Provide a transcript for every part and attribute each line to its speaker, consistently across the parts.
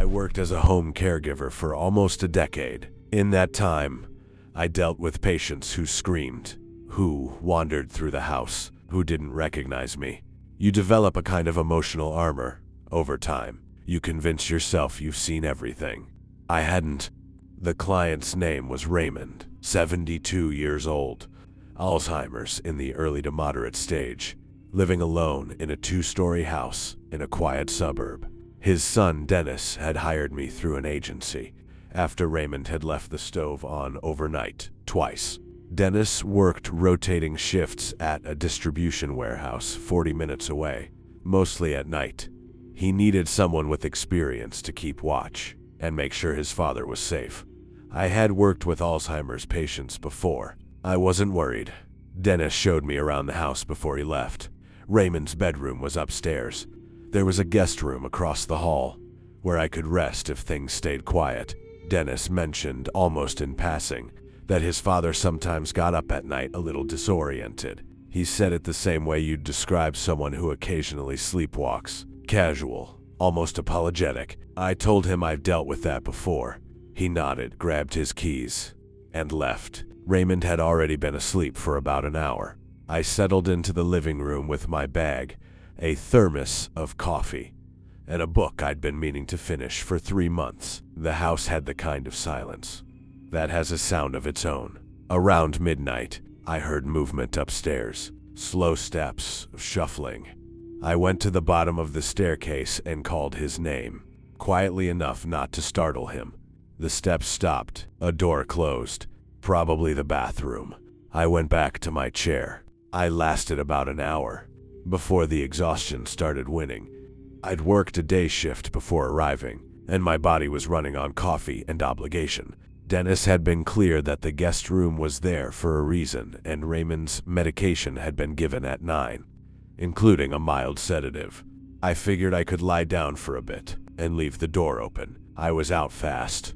Speaker 1: worked as a home caregiver for almost a decade. In that time, I dealt with patients who screamed, who wandered through the house, who didn't recognize me. You develop a kind of emotional armor over time. You convince yourself you've seen everything. I hadn't. The client's name was Raymond, 72 years old, Alzheimer's in the early to moderate stage, living alone in a 2-story house in a quiet suburb. His son, Dennis, had hired me through an agency after Raymond had left the stove on overnight, twice. Dennis worked rotating shifts at a distribution warehouse 40 minutes away, mostly at night. He needed someone with experience to keep watch and make sure his father was safe. I had worked with Alzheimer's patients before. I wasn't worried. Dennis showed me around the house before he left. Raymond's bedroom was upstairs. There was a guest room across the hall where I could rest if things stayed quiet. Dennis mentioned, almost in passing, that his father sometimes got up at night a little disoriented. He said it the same way you'd describe someone who occasionally sleepwalks. Casual, almost apologetic. I told him I've dealt with that before. He nodded, grabbed his keys, and left. Raymond had already been asleep for about an hour. I settled into the living room with my bag, a thermos of coffee, and a book I'd been meaning to finish for 3 months. The house had the kind of silence that has a sound of its own. Around midnight, I heard movement upstairs, slow steps, shuffling. I went to the bottom of the staircase and called his name, quietly enough not to startle him. The steps stopped, a door closed, probably the bathroom. I went back to my chair. I lasted about an hour before the exhaustion started winning. I'd worked a day shift before arriving, and my body was running on coffee and obligation. Dennis had been clear that the guest room was there for a reason, and Raymond's medication had been given at 9, including a mild sedative. I figured I could lie down for a bit and leave the door open. I was out fast.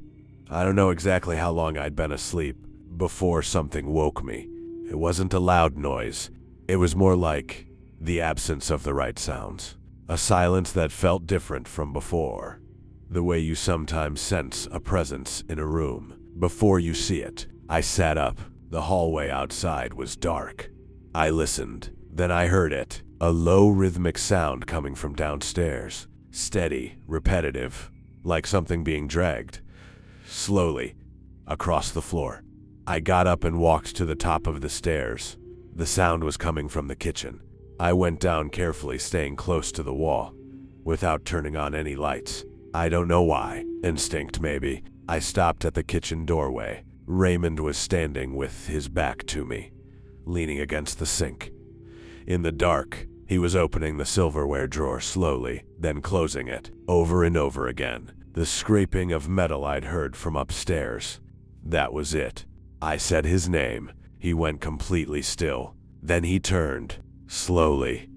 Speaker 1: I don't know exactly how long I'd been asleep before something woke me. It wasn't a loud noise. It was more like the absence of the right sounds. A silence that felt different from before. The way you sometimes sense a presence in a room before you see it. I sat up. The hallway outside was dark. I listened. Then I heard it. A low rhythmic sound coming from downstairs. Steady, repetitive, like something being dragged slowly across the floor. I got up and walked to the top of the stairs. The sound was coming from the kitchen. I went down carefully, staying close to the wall, without turning on any lights. I don't know why. Instinct, maybe. I stopped at the kitchen doorway. Raymond was standing with his back to me, leaning against the sink. In the dark, he was opening the silverware drawer slowly, then closing it, over and over again. The scraping of metal I'd heard from upstairs. That was it. I said his name. He went completely still. Then he turned, slowly,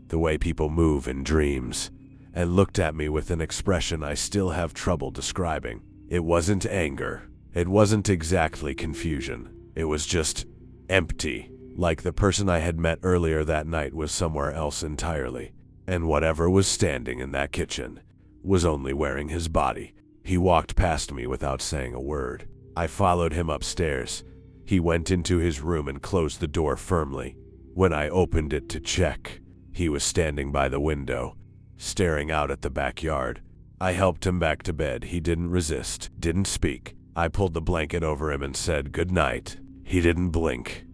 Speaker 1: the way people move in dreams, and looked at me with an expression I still have trouble describing. It wasn't anger. It wasn't exactly confusion. It was just empty, like the person I had met earlier that night was somewhere else entirely, and whatever was standing in that kitchen was only wearing his body. He walked past me without saying a word. I followed him upstairs. He went into his room and closed the door firmly. When I opened it to check, he was standing by the window, staring out at the backyard. I helped him back to bed. He didn't resist, didn't speak. I pulled the blanket over him and said good night. He didn't blink.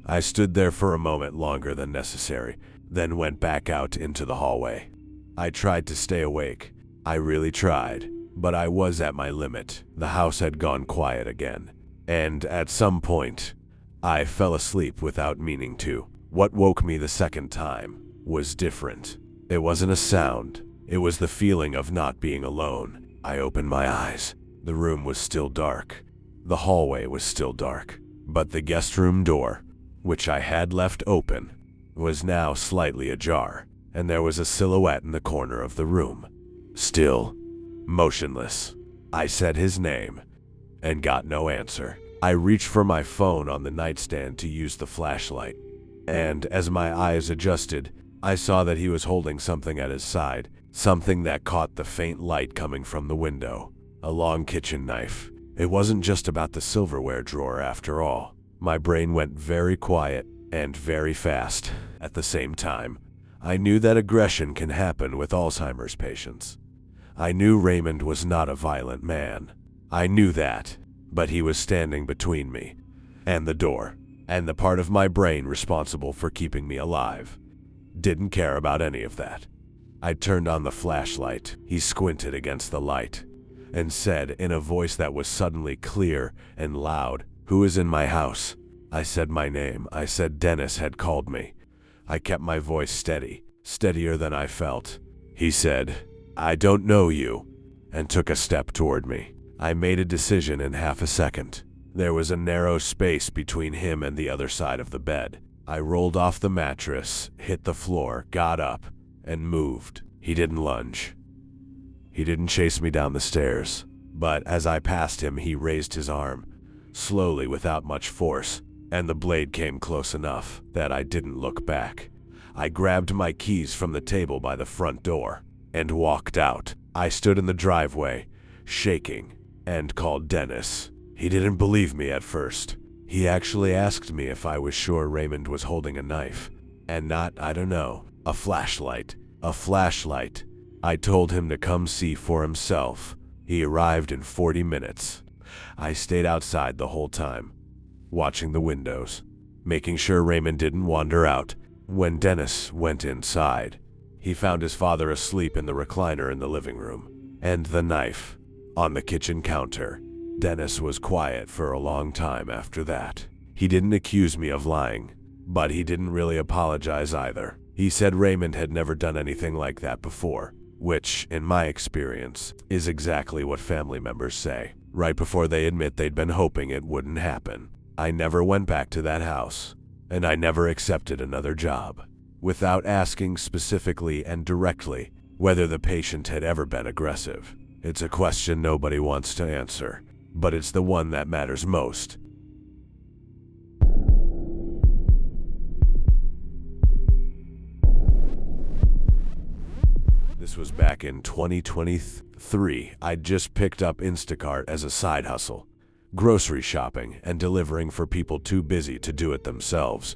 Speaker 1: I stood there for a moment longer than necessary, then went back out into the hallway. I tried to stay awake. I really tried, but I was at my limit. The house had gone quiet again, and at some point, I fell asleep without meaning to. What woke me the second time was different. It wasn't a sound. It was the feeling of not being alone. I opened my eyes. The room was still dark. The hallway was still dark. But the guest room door, which I had left open, was now slightly ajar, and there was a silhouette in the corner of the room. Still, motionless. I said his name, and got no answer. I reached for my phone on the nightstand to use the flashlight, and as my eyes adjusted, I saw that he was holding something at his side, something that caught the faint light coming from the window. A long kitchen knife. It wasn't just about the silverware drawer after all. My brain went very quiet and very fast at the same time. I knew that aggression can happen with Alzheimer's patients. I knew Raymond was not a violent man. I knew that, but he was standing between me and the door, and the part of my brain responsible for keeping me alive didn't care about any of that. I turned on the flashlight. He squinted against the light and said in a voice that was suddenly clear and loud, "Who is in my house?" I said my name. I said Dennis had called me. I kept my voice steady, steadier than I felt. He said, "I don't know you," and took a step toward me. I made a decision in half a second. There was a narrow space between him and the other side of the bed. I rolled off the mattress, hit the floor, got up, and moved. He didn't lunge. He didn't chase me down the stairs, but as I passed him, he raised his arm, slowly without much force, and the blade came close enough that I didn't look back. I grabbed my keys from the table by the front door and walked out. I stood in the driveway, shaking, and called Dennis. He didn't believe me at first. He actually asked me if I was sure Raymond was holding a knife, and not, I don't know, a flashlight. A flashlight. I told him to come see for himself. He arrived in 40 minutes. I stayed outside the whole time, watching the windows, making sure Raymond didn't wander out. When Dennis went inside, he found his father asleep in the recliner in the living room, and the knife on the kitchen counter. Dennis was quiet for a long time after that. He didn't accuse me of lying, but he didn't really apologize either. He said Raymond had never done anything like that before, which, in my experience, is exactly what family members say, right before they admit they'd been hoping it wouldn't happen. I never went back to that house, and I never accepted another job, without asking specifically and directly whether the patient had ever been aggressive. It's a question nobody wants to answer, but it's the one that matters most. This was back in 2023. I'd just picked up Instacart as a side hustle, grocery shopping and delivering for people too busy to do it themselves.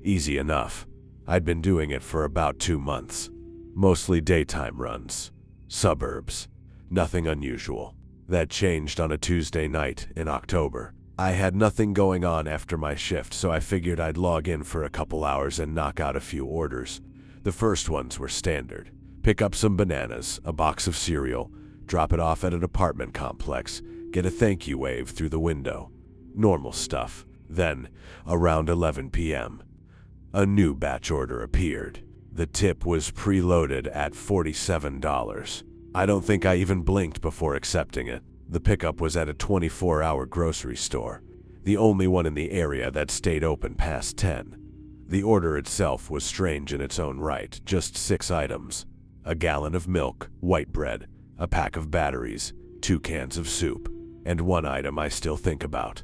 Speaker 1: Easy enough. I'd been doing it for about 2 months. Mostly daytime runs. Suburbs. Nothing unusual. That changed on a Tuesday night in October. I had nothing going on after my shift, so I figured I'd log in for a couple hours and knock out a few orders. The first ones were standard. Pick up some bananas, a box of cereal, drop it off at an apartment complex, get a thank you wave through the window. Normal stuff. Then, around 11 p.m., a new batch order appeared. The tip was preloaded at $47. I don't think I even blinked before accepting it. The pickup was at a 24-hour grocery store, the only one in the area that stayed open past 10. The order itself was strange in its own right, just 6 items. A gallon of milk, white bread, a pack of batteries, 2 cans of soup, and one item I still think about.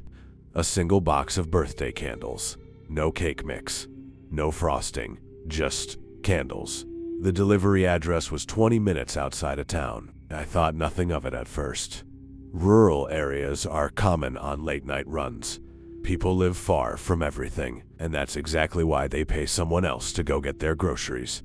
Speaker 1: A single box of birthday candles. No cake mix. No frosting. Just candles. The delivery address was 20 minutes outside of town. I thought nothing of it at first. Rural areas are common on late-night runs. People live far from everything, and that's exactly why they pay someone else to go get their groceries.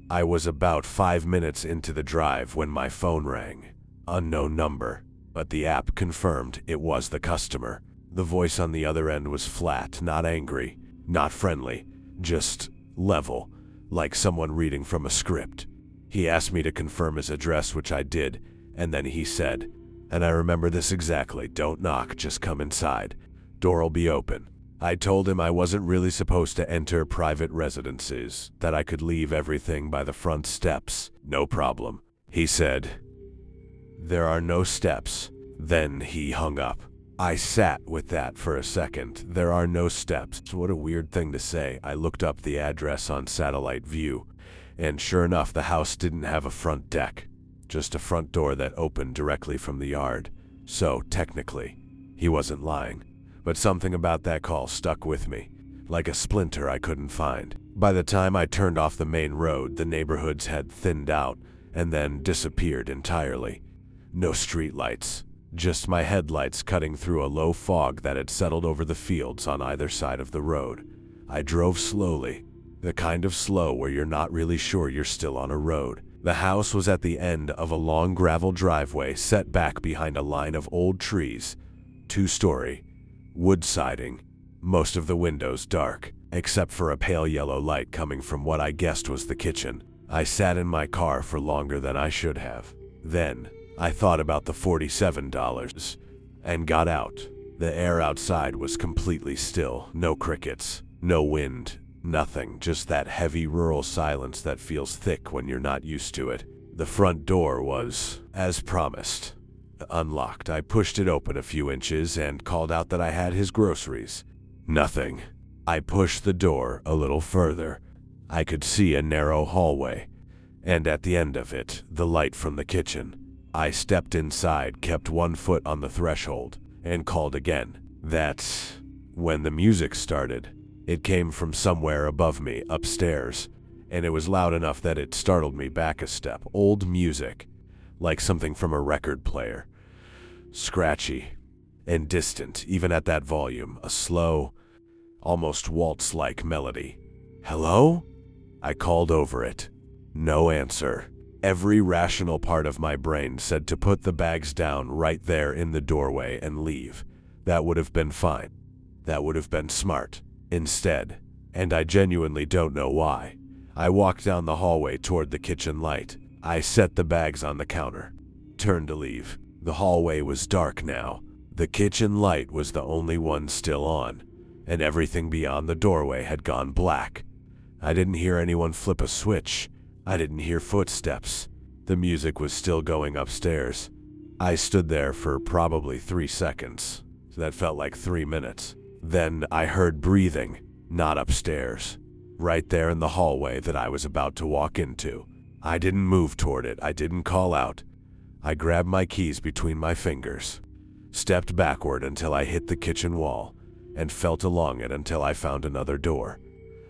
Speaker 1: I was about 5 minutes into the drive when my phone rang. Unknown number, but the app confirmed it was the customer. The voice on the other end was flat, not angry, not friendly, just level, like someone reading from a script. He asked me to confirm his address, which I did, and then he said, and I remember this exactly, "Don't knock, just come inside. Door'll be open." I told him I wasn't really supposed to enter private residences, that I could leave everything by the front steps. No problem. He said, "There are no steps." Then he hung up. I sat with that for a second. There are no steps. What a weird thing to say. I looked up the address on satellite view, and sure enough, the house didn't have a front deck, just a front door that opened directly from the yard. So, technically, he wasn't lying. But something about that call stuck with me, like a splinter I couldn't find. By the time I turned off the main road, the neighborhoods had thinned out and then disappeared entirely. No streetlights, just my headlights cutting through a low fog that had settled over the fields on either side of the road. I drove slowly, the kind of slow where you're not really sure you're still on a road. The house was at the end of a long gravel driveway set back behind a line of old trees, 2-story, wood siding, most of the windows dark, except for a pale yellow light coming from what I guessed was the kitchen. I sat in my car for longer than I should have. Then, I thought about the $47 and got out. The air outside was completely still, no crickets, no wind, nothing, just that heavy rural silence that feels thick when you're not used to it. The front door was, as promised, unlocked. I pushed it open a few inches and called out that I had his groceries. Nothing. I pushed the door a little further. I could see a narrow hallway, and at the end of it, the light from the kitchen. I stepped inside, kept one foot on the threshold, and called again. That's when the music started. It came from somewhere above me, upstairs, and it was loud enough that it startled me back a step. Old music, like something from a record player. Scratchy and distant, even at that volume, a slow, almost waltz-like melody. Hello? I called over it. No answer. Every rational part of my brain said to put the bags down right there in the doorway and leave. That would have been fine. That would have been smart. Instead, and I genuinely don't know why, I walked down the hallway toward the kitchen light. I set the bags on the counter, turned to leave. The hallway was dark now. The kitchen light was the only one still on, and everything beyond the doorway had gone black. I didn't hear anyone flip a switch. I didn't hear footsteps. The music was still going upstairs. I stood there for probably 3 seconds. That felt like 3 minutes. Then I heard breathing, not upstairs, right there in the hallway that I was about to walk into. I didn't move toward it. I didn't call out. I grabbed my keys between my fingers, stepped backward until I hit the kitchen wall, and felt along it until I found another door,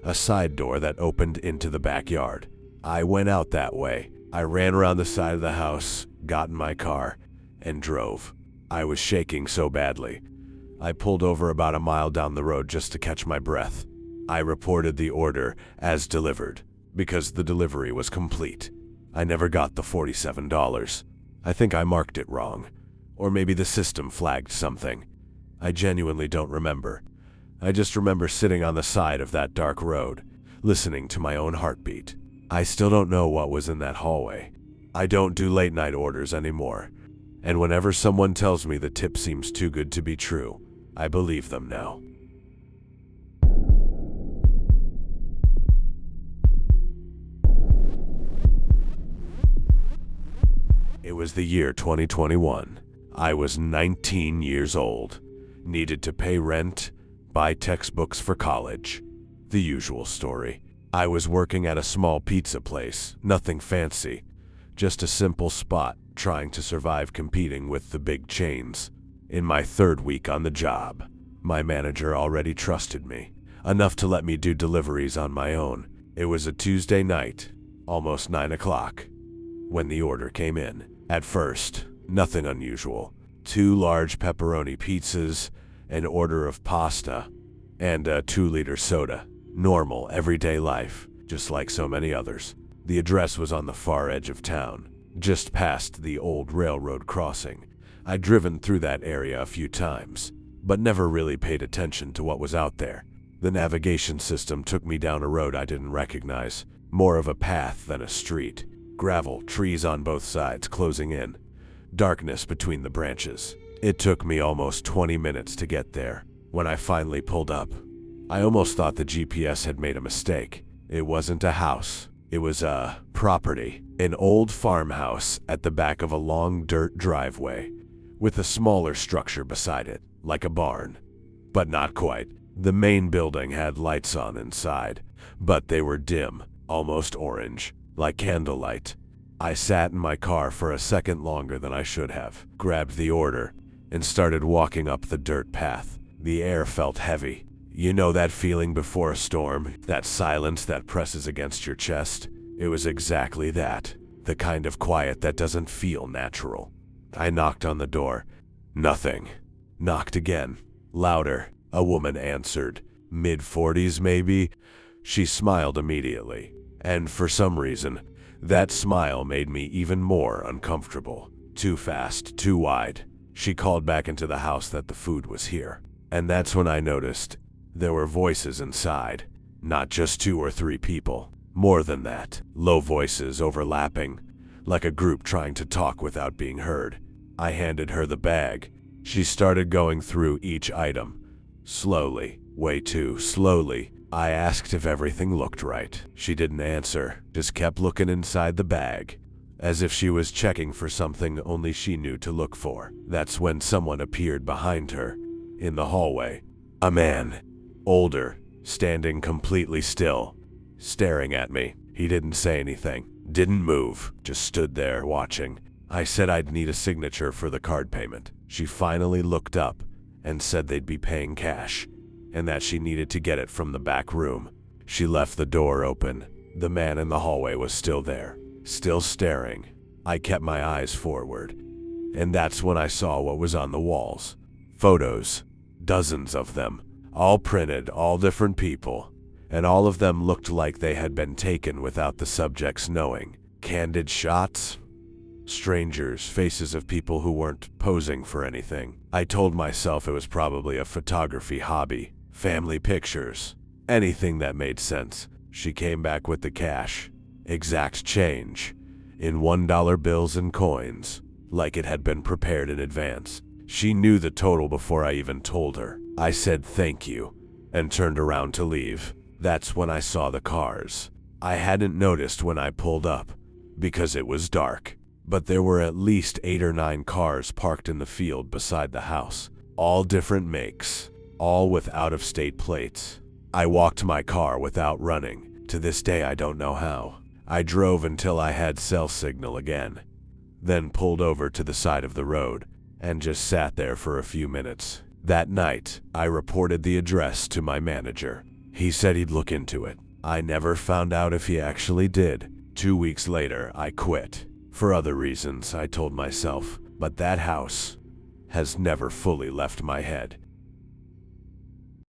Speaker 1: a side door that opened into the backyard. I went out that way. I ran around the side of the house, got in my car, and drove. I was shaking so badly. I pulled over about a mile down the road just to catch my breath. I reported the order as delivered, because the delivery was complete. I never got the $47. I think I marked it wrong. Or maybe the system flagged something. I genuinely don't remember. I just remember sitting on the side of that dark road, listening to my own heartbeat. I still don't know what was in that hallway. I don't do late night orders anymore, and whenever someone tells me the tip seems too good to be true, I believe them now. It was the year 2021. I was 19 years old, needed to pay rent, buy textbooks for college. The usual story. I was working at a small pizza place, nothing fancy, just a simple spot trying to survive competing with the big chains. In my 3rd week on the job, my manager already trusted me, enough to let me do deliveries on my own. It was a Tuesday night, almost 9 o'clock, when the order came in. At first, nothing unusual. 2 large pepperoni pizzas, an order of pasta, and a 2-liter soda. Normal, everyday life, just like so many others. The address was on the far edge of town, just past the old railroad crossing. I'd driven through that area a few times, but never really paid attention to what was out there. The navigation system took me down a road I didn't recognize, more of a path than a street. Gravel, trees on both sides closing in, darkness between the branches. It took me almost 20 minutes to get there. When I finally pulled up, I almost thought the GPS had made a mistake. It wasn't a house. It was a property, an old farmhouse at the back of a long dirt driveway, with a smaller structure beside it, like a barn. But not quite. The main building had lights on inside, but they were dim, almost orange, like candlelight. I sat in my car for a second longer than I should have, grabbed the order, and started walking up the dirt path. The air felt heavy, You know that feeling before a storm? That silence that presses against your chest? It was exactly that. The kind of quiet that doesn't feel natural. I knocked on the door. Nothing. Knocked again. Louder. A woman answered. Mid-40s maybe? She smiled immediately. And for some reason, that smile made me even more uncomfortable. Too fast, too wide. She called back into the house that the food was here. And that's when I noticed there were voices inside. Not just 2 or 3 people. More than that. Low voices overlapping, like a group trying to talk without being heard. I handed her the bag. She started going through each item. Slowly. Way too slowly. I asked if everything looked right. She didn't answer, just kept looking inside the bag, as if she was checking for something only she knew to look for. That's when someone appeared behind her, in the hallway. A man. Older, standing completely still, staring at me. He didn't say anything, didn't move, just stood there watching. I said I'd need a signature for the card payment. She finally looked up and said they'd be paying cash, and that she needed to get it from the back room. She left the door open. The man in the hallway was still there, still staring. I kept my eyes forward, and that's when I saw what was on the walls. Photos, dozens of them, all printed, all different people, and all of them looked like they had been taken without the subjects knowing. Candid shots? Strangers, faces of people who weren't posing for anything. I told myself it was probably a photography hobby. Family pictures. Anything that made sense. She came back with the cash. Exact change. In $1 bills and coins. Like it had been prepared in advance. She knew the total before I even told her. I said thank you, and turned around to leave. That's when I saw the cars. I hadn't noticed when I pulled up, because it was dark. But there were at least 8 or 9 cars parked in the field beside the house. All different makes. All with out-of-state plates. I walked my car without running. To this day I don't know how. I drove until I had cell signal again. Then pulled over to the side of the road, and just sat there for a few minutes. That night, I reported the address to my manager. He said he'd look into it. I never found out if he actually did. 2 weeks later, I quit. For other reasons, I told myself, but that house has never fully left my head.